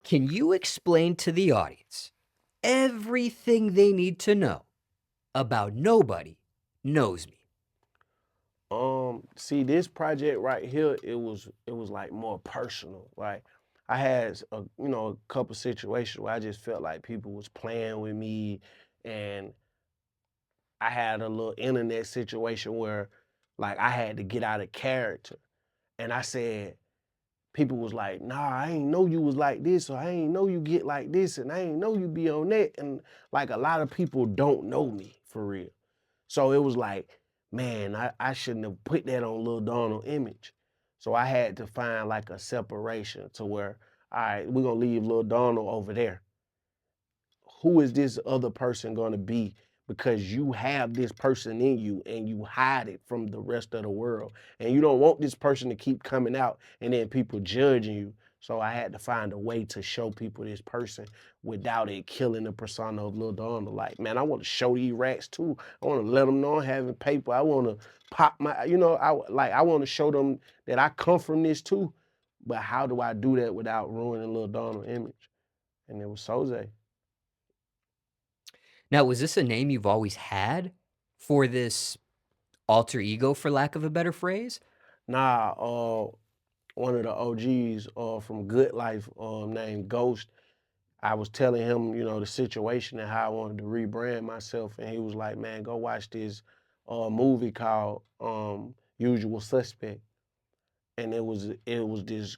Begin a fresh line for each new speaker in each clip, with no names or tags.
Can you explain to the audience everything they need to know about Nobody Knows Me?
See this project right here, it was like more personal. Like I had a couple situations where I just felt like people was playing with me, and I had a little internet situation where like I had to get out of character. And I said, people was like, nah, I ain't know you was like this, or I ain't know you get like this, and I ain't know you be on that. And like a lot of people don't know me for real. So it was like, man, I shouldn't have put that on Lil Donald image. So I had to find like a separation to where, all right, we're gonna leave Lil Donald over there. Who is this other person going to be, because you have this person in you and you hide it from the rest of the world, and you don't want this person to keep coming out and then people judging you. So I had to find a way to show people this person without it killing the persona of Lil Donald. Like, man, I want to show these rats too. I want to let them know I'm having paper. I want to pop my, I want to show them that I come from this too. But how do I do that without ruining Lil Donald image? And it was Soze.
Now, was this a name you've always had for this alter ego, for lack of a better phrase?
Nah, one of the OGs from Good Life named Ghost, I was telling him, the situation and how I wanted to rebrand myself, and he was like, "Man, go watch this movie called Usual Suspect." And it was this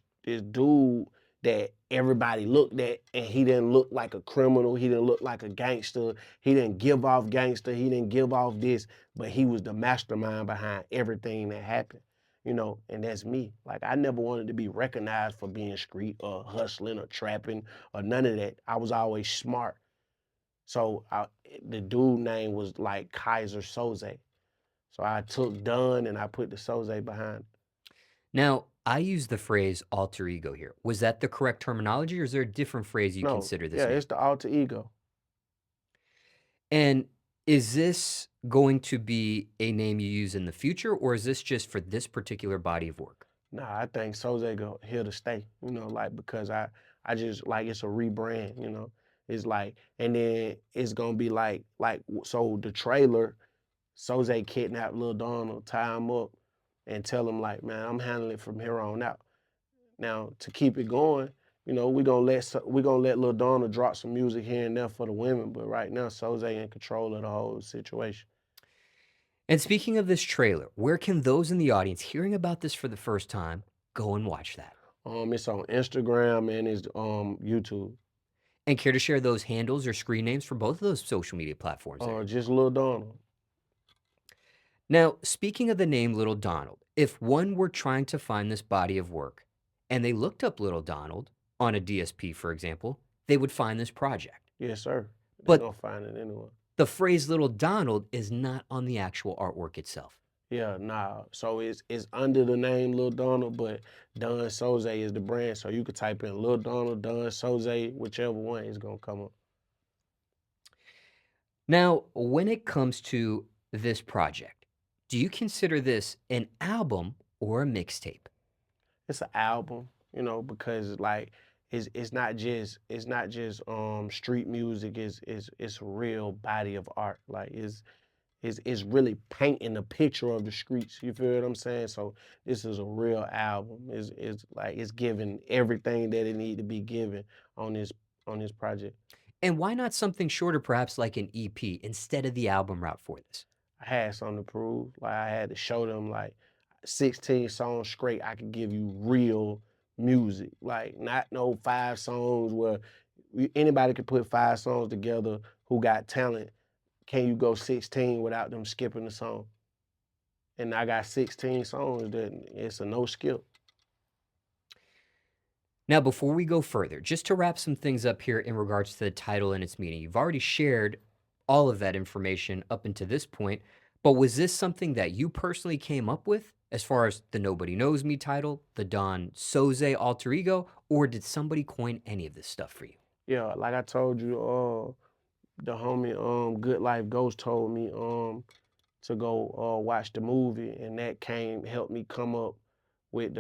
dude that everybody looked at, and he didn't look like a criminal, he didn't look like a gangster, he didn't give off gangster, he didn't give off this, but he was the mastermind behind everything that happened. And that's me. Like, I never wanted to be recognized for being street or hustling or trapping or none of that. I was always smart. So the dude name was like Kaiser Soze. So I took Dunn and I put the Soze behind it.
Now, I use the phrase alter ego here. Was that the correct terminology, or is there a different phrase you
No,
consider this
yeah,
name?
it's the alter ego.
And is this going to be a name you use in the future, or is this just for this particular body of work?
Nah, I think Soze go here to stay. Like, because I just like, it's a rebrand. It's like, and then it's gonna be so the trailer, Soze kidnap Lil Donald, tie him up, and tell him like, man, I'm handling it from here on out. Now to keep it going, we gonna let Lil Donald drop some music here and there for the women, but right now Soze in control of the whole situation.
And speaking of this trailer, where can those in the audience hearing about this for the first time go and watch that?
It's on Instagram and it's YouTube.
And care to share those handles or screen names for both of those social media platforms there?
Just Lil Donald.
Now, speaking of the name Little Donald, if one were trying to find this body of work and they looked up Little Donald on a DSP, for example, they would find this project.
Yes, sir. They
But
gonna find it anyway.
the phrase Little Donald is not on the actual artwork itself.
Yeah, nah. So it's under the name Lil Donald, but Don Soze is the brand. So you could type in Lil Donald, Don Soze, whichever one is gonna come up.
Now, when it comes to this project, do you consider this an album or a mixtape?
It's an album, because like it's not just street music. It's a real body of art. Like it's really painting a picture of the streets. You feel what I'm saying? So this is a real album. It's like it's giving everything that it need to be given on this project.
And why not something shorter, perhaps like an EP, instead of the album route for this?
I had something to prove. Like I had to show them like 16 songs straight. I could give you real music. Like not no 5 songs where anybody could put 5 songs together who got talent. Can you go 16 without them skipping the song? And I got 16 songs that it's a no skip.
Now, before we go further, just to wrap some things up here in regards to the title and its meaning, you've already shared all of that information up until this point, but was this something that you personally came up with as far as the Nobody Knows Me title, the Don Soze alter ego, or did somebody coin any of this stuff for you?
Yeah, like I told you, the homie Good Life Ghost told me to go watch the movie, and that helped me come up with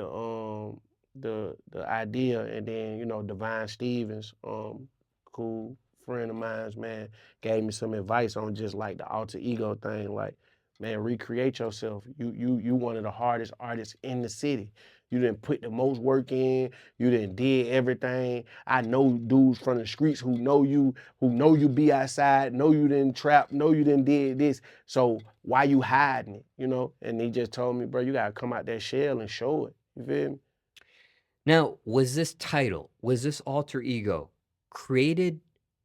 the idea, and then Devyne Stevens, cool friend of mine's, man, gave me some advice on just like the alter ego thing. Like, man, recreate yourself. You one of the hardest artists in the city. You didn't put the most work in. You didn't did everything. I know dudes from the streets who know you be outside, know you didn't trap, know you didn't did this. So why you hiding it? And he just told me, bro, you gotta come out that shell and show it. You feel me?
Now, was this title, was this alter ego created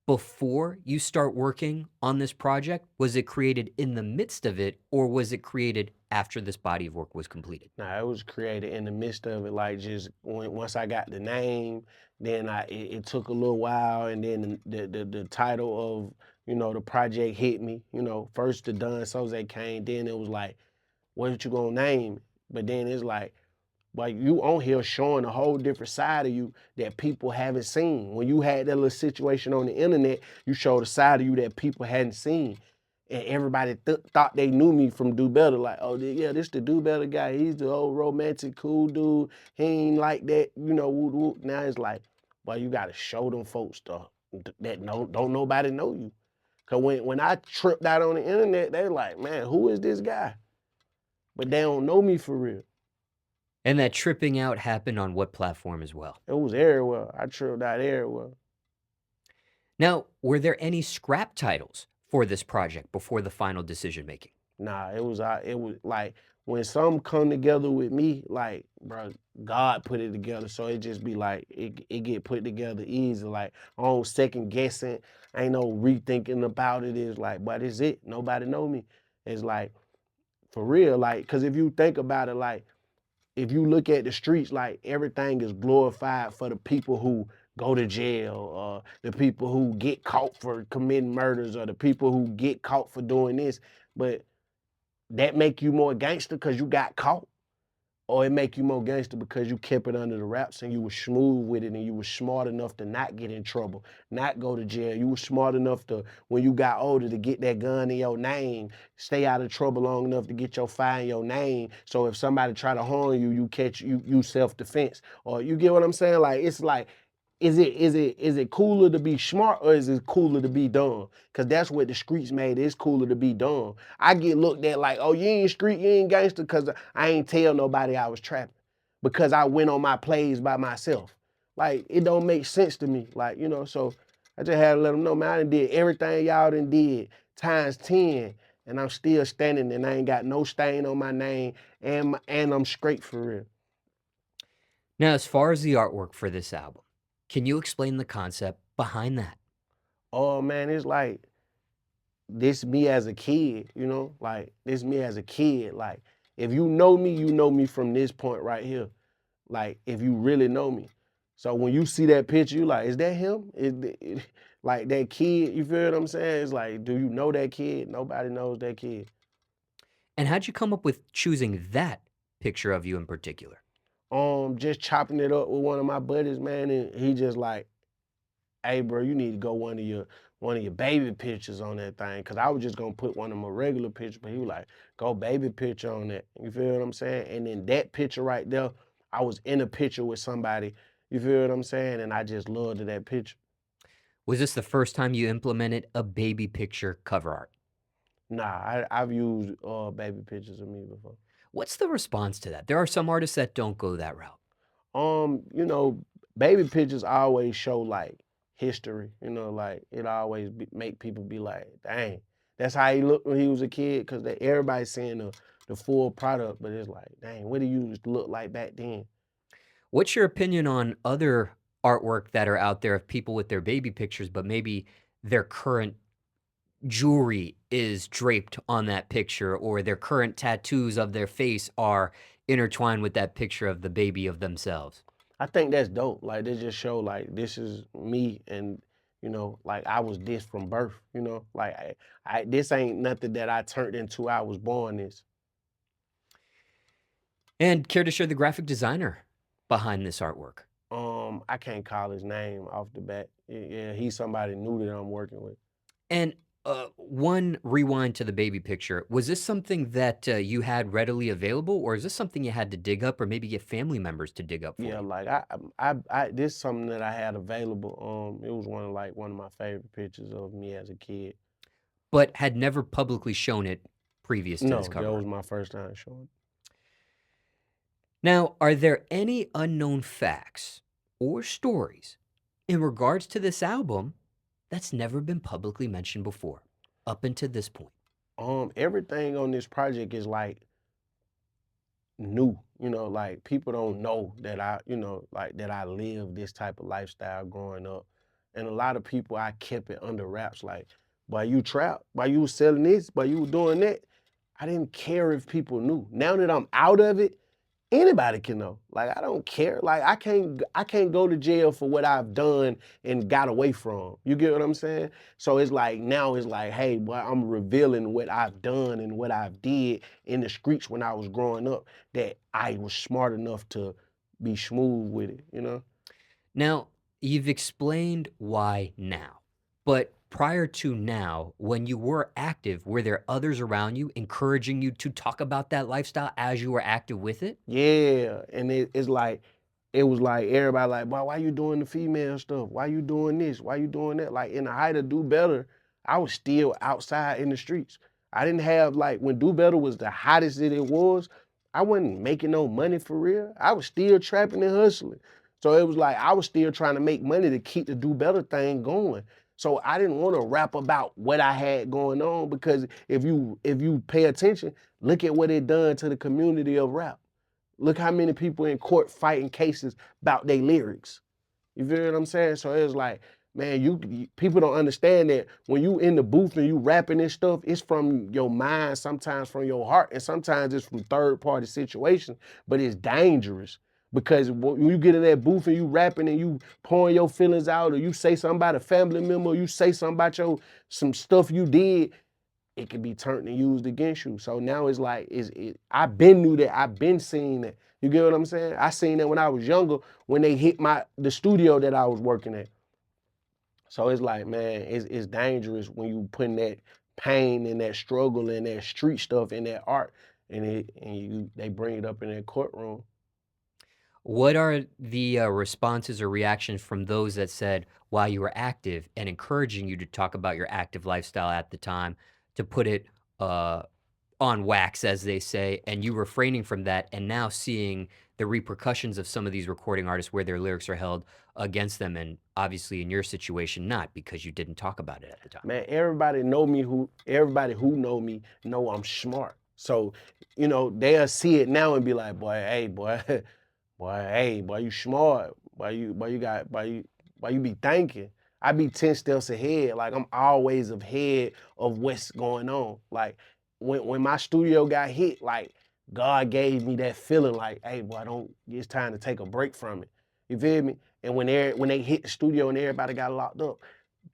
before you start working on this project? Was it created in the midst of it, or was it created after this body of work was completed?
Nah, it was created in the midst of it. Like just once I got the name, then it took a little while, and then the title of the project hit me. First the Don Soza came, then it was like, what you gonna name it? But then it's like you on here showing a whole different side of you that people haven't seen. When you had that little situation on the internet, you showed a side of you that people hadn't seen. And everybody thought they knew me from Do Better. Like, oh, yeah, this the Do Better guy. He's the old romantic, cool dude. He ain't like that, woo, woo. Now it's like, well, you got to show them folks stuff that don't nobody know you. Because when I tripped out on the internet, they like, man, who is this guy? But they don't know me for real.
And that tripping out happened on what platform as well?
It was everywhere. I tripped out everywhere.
Now, were there any scrap titles for this project before the final decision making?
Nah, it was like when something come together with me, like, bro, God put it together. So it just be like it get put together easy. Like I don't second guessing, ain't no rethinking about it. It's like, but it's it. Nobody know me. It's like for real, like, cause if you think about it, like if you look at the streets, like everything is glorified for the people who go to jail, or the people who get caught for committing murders, or the people who get caught for doing this. But that make you more gangster because you got caught, or it make you more gangster because you kept it under the wraps and you were smooth with it and you were smart enough to not get in trouble, not go to jail. You were smart enough to, when you got older, to get that gun in your name, stay out of trouble long enough to get your fire in your name. So if somebody try to harm you, you catch you self-defense. Or you get what I'm saying? Like it's like, is it cooler to be smart, or is it cooler to be dumb? Cause that's what the streets made. It's cooler to be dumb. I get looked at like, oh, you ain't street, you ain't gangster, cause I ain't tell nobody I was trapping. Because I went on my plays by myself. Like it don't make sense to me. Like, so I just had to let them know, man, I done did everything y'all done did times 10. And I'm still standing and I ain't got no stain on my name, and I'm straight for real.
Now, as far as the artwork for this album, can you explain the concept behind that?
Oh man, it's like this me as a kid, like this me as a kid. Like if you know me from this point right here. Like if you really know me. So when you see that picture, you like, is that him? Like that kid, you feel what I'm saying? It's like, do you know that kid? Nobody knows that kid.
And how'd you come up with choosing that picture of you in particular?
Just chopping it up with one of my buddies, man, and he just like, hey bro, you need to go one of your baby pictures on that thing. Cause I was just gonna put one of my regular pictures, but he was like, go baby picture on that. You feel what I'm saying? And then that picture right there, I was in a picture with somebody, you feel what I'm saying? And I just loved that picture.
Was this the first time you implemented a baby picture cover art?
Nah, I've used baby pictures of me before.
What's the response to that? There are some artists that don't go that route.
You know, baby pictures always show like history. Like it always make people be like, dang, that's how he looked when he was a kid. Cause everybody's seeing the full product, but it's like, dang, what did you used to look like back then?
What's your opinion on other artwork that are out there of people with their baby pictures, but maybe their current jewelry is draped on that picture, or their current tattoos of their face are intertwined with that picture of the baby of themselves?
I think that's dope. Like they just show like this is me, and like I was this from birth. Like I this ain't nothing that I turned into. I was born this.
And care to share the graphic designer behind this artwork?
I can't call his name off the bat. Yeah, he's somebody new that I'm working with.
And One rewind to the baby picture. Was this something that you had readily available, or is this something you had to dig up, or maybe get family members to dig up for
Yeah,
you?
like this is something that I had available. It was one of my favorite pictures of me as a kid.
But had never publicly shown it previous to this
No, that
cover
was
up.
my first time showing.
Now, are there any unknown facts or stories in regards to this album that's never been publicly mentioned before up until this point?
Everything on this project is like new, like people don't know that like that I live this type of lifestyle growing up. And a lot of people I kept it under wraps, like, while you trap, while you was selling this, while you were doing that. I didn't care if people knew. Now that I'm out of it, anybody can know. Like I don't care. Like I can't go to jail for what I've done and got away from. You get what I'm saying? So it's like now it's like, hey, boy, I'm revealing what I've done and what I've did in the streets when I was growing up, that I was smart enough to be smooth with it.
Now, you've explained why now, but prior to now, when you were active, were there others around you encouraging you to talk about that lifestyle as you were active with it?
Yeah, and it's like it was like everybody like, boy, why you doing the female stuff? Why you doing this? Why you doing that? Like in the height of Do Better, I was still outside in the streets. I didn't have like when Do Better was the hottest that it was, I wasn't making no money for real. I was still trapping and hustling. So it was like I was still trying to make money to keep the Do Better thing going. So I didn't want to rap about what I had going on, because if you pay attention, look at what it done to the community of rap. Look how many people in court fighting cases about their lyrics. You feel what I'm saying? So it's like, man, people don't understand that when you in the booth and you rapping this stuff, it's from your mind, sometimes from your heart, and sometimes it's from third party situations, but it's dangerous. Because when you get in that booth and you rapping and you pouring your feelings out, or you say something about a family member, or you say something about some stuff you did, it can be turned and used against you. So now it's like I've been knew that. I've been seeing that. You get what I'm saying? I seen that when I was younger, when they hit the studio that I was working at. So it's like, man, it's dangerous when you putting that pain and that struggle and that street stuff in that art, and they bring it up in that courtroom.
What are the responses or reactions from those that said, while you were active and encouraging you to talk about your active lifestyle at the time, to put it uh, on wax, as they say, and you refraining from that, and now seeing the repercussions of some of these recording artists where their lyrics are held against them, and obviously in your situation, not because you didn't talk about it at the time.
Man, everybody who know me know I'm smart. So, they'll see it now and be like, boy, hey, boy, boy, hey, boy, you smart. Boy, you be thinking. I be 10 steps ahead. Like I'm always ahead of what's going on. Like when my studio got hit, like God gave me that feeling like, hey, boy, don't it's time to take a break from it. You feel me? And when they hit the studio and everybody got locked up,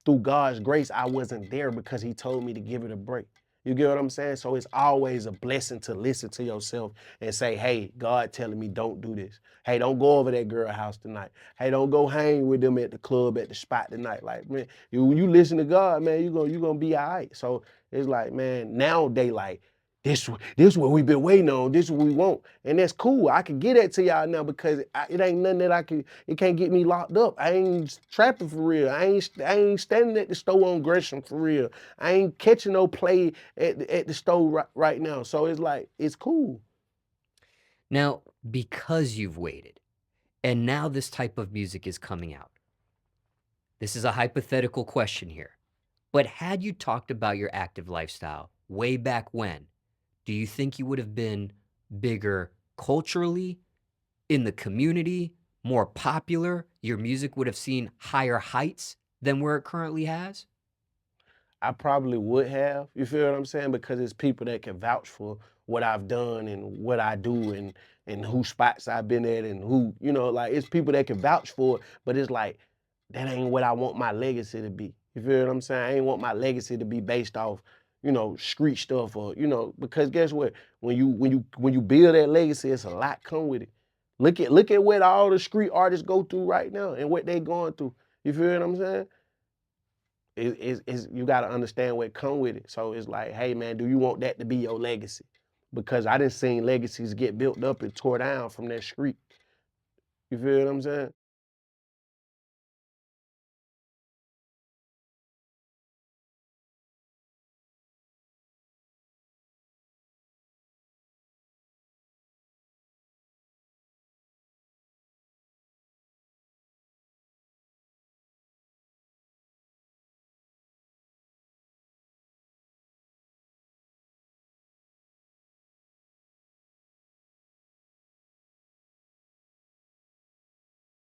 through God's grace, I wasn't there because he told me to give it a break. You get what I'm saying? So it's always a blessing to listen to yourself and say, hey, God telling me don't do this. Hey, don't go over that girl house tonight. Hey, don't go hang with them at the club at the spot tonight. Like, man, when you listen to God, man, you gonna be all right. So it's like, man, now they like, this what we've been waiting on. This is what we want. And that's cool. I can get that to y'all now because it ain't nothing that it can't get me locked up. I ain't trapping for real. I ain't standing at the store on Gresham for real. I ain't catching no play at the store right now. So it's like, it's cool.
Now, because you've waited, and now this type of music is coming out, this is a hypothetical question here. But had you talked about your active lifestyle way back when, do you think you would have been bigger culturally, in the community, more popular? Your music would have seen higher heights than where it currently has?
I probably would have, you feel what I'm saying? Because it's people that can vouch for what I've done and what I do and who spots I've been at and who, like it's people that can vouch for it, but it's like that ain't what I want my legacy to be. You feel what I'm saying? I ain't want my legacy to be based off, street stuff or, because guess what? When you build that legacy, it's a lot come with it. Look at what all the street artists go through right now and what they going through. You feel what I'm saying? It's you gotta understand what come with it. So it's like, hey man, do you want that to be your legacy? Because I done seen legacies get built up and tore down from that street. You feel what I'm saying?